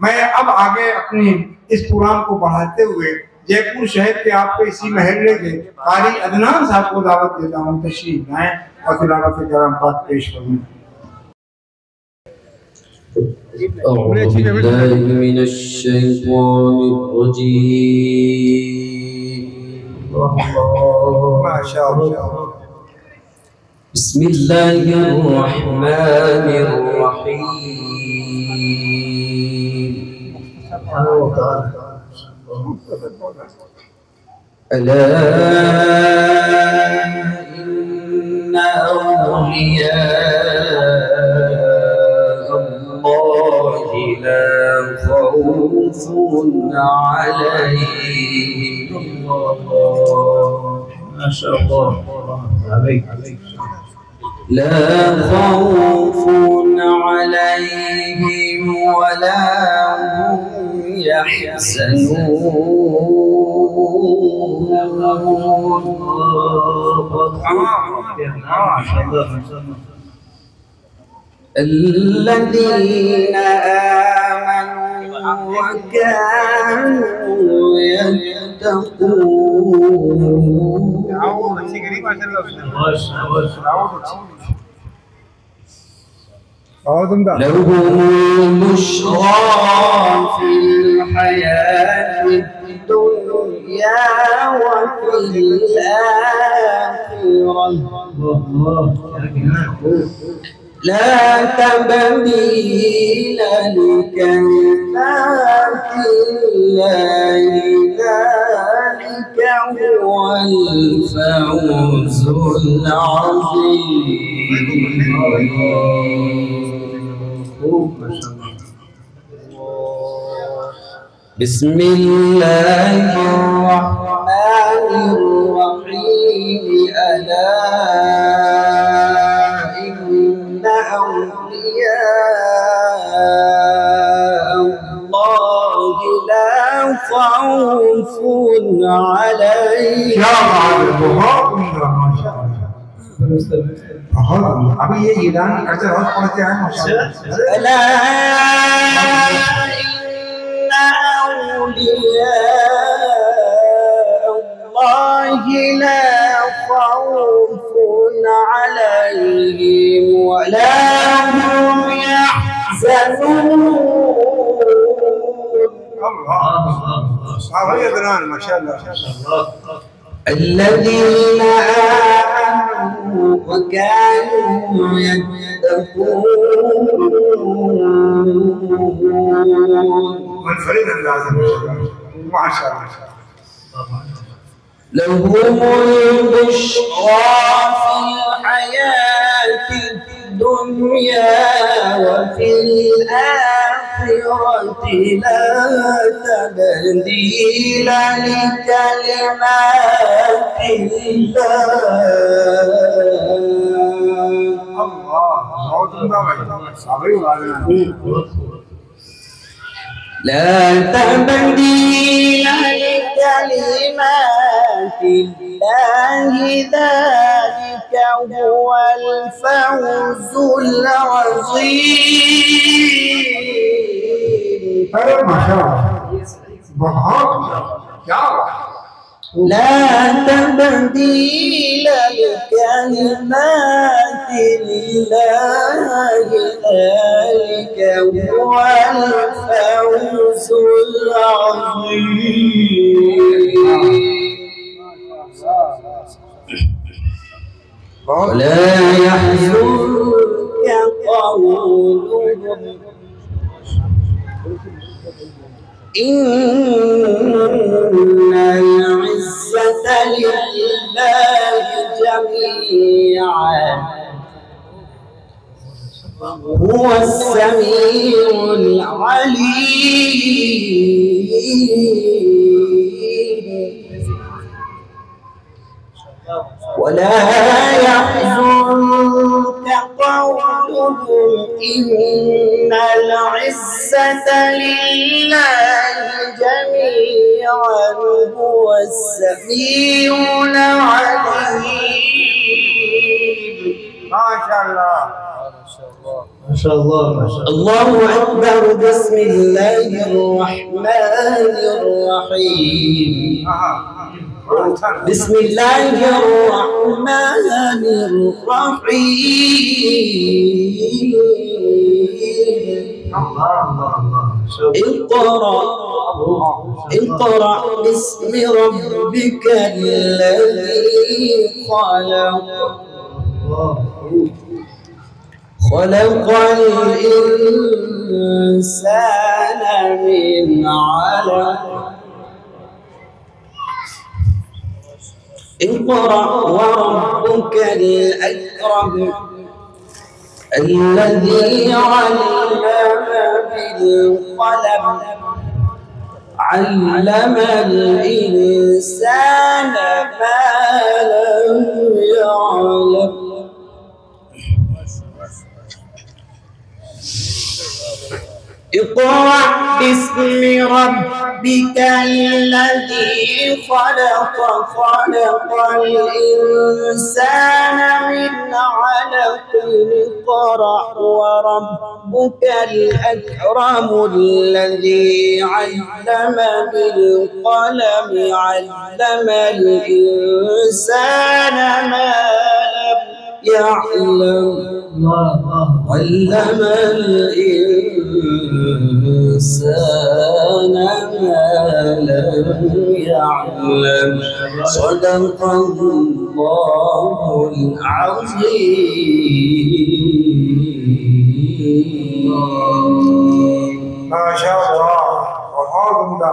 मैं अब आगे अपनी इस प्रोग्राम को बढ़ाते हुए जयपुर शहर के आपके इसी महल्ले के कारी अदनान साहब को दावत देता हूँ, तशरीफ लाएं और तिलावत कलाम पाक पेश करूँ। أعوذ بالله من الشيطان الرجيم. ما شاء الله. بسم الله الرحمن الرحيم. ألا إن أولياء الله لا خوف عليهم. ما شاء الله عليك. لا خوف عليهم ولا هم يحزنون. الذين آمنوا وكانوا يتقون. لهم البشرى في الحياة الدنيا وفي الآخرة لا تبديل لكلمات الله ذلك هو الفوز العظيم. بسم الله الرحمن الرحيم. ألا إن أولياء الله لا خوف عليهم. अभी ये ईरान करते रोज पढ़ते हैं माशाअल्लाह. ألا إن أولياء الله لا خوف عليهم ولا هم يحزنون. الله ما شاء الله. الذين آمنوا وكانوا يتقون. منفرد اللازم ما شاء الله. لهم البشرى في الحياة الدنيا وفي الآخرة لا تبديل لكلمات الله. لا تبديل لكلمات الله ذلك هو الفوز العظيم. ما شاء الله. لا تبديل لكلمات الله ذلك هو الفوز العظيم. ولا يحزنك قولهم إن العزة لله جميعا هو السميع العليم. ولا يحزنك قولهم إن العزة لله جميعا هو السميع العليم. ما شاء الله. ما شاء الله ما شاء الله. الله أكبر. بسم الله الرحمن الرحيم. بسم الله الرحمن الرحيم. اقرأ باسم ربك الذي خلق الإنسان من علق. اقرأ وربك الأكرم الذي علم بالقلم علم الإنسان ما لم يعلم. اقرأ باسم ربك الذي خلق الإنسان من علق. اقرأ وربك الأكرم الذي علم بالقلم علم الإنسان ما لم يعلم. علم الإنسان ما لم يعلم. صدق الله العظيم. ما شاء الله. बहुत उम्दा।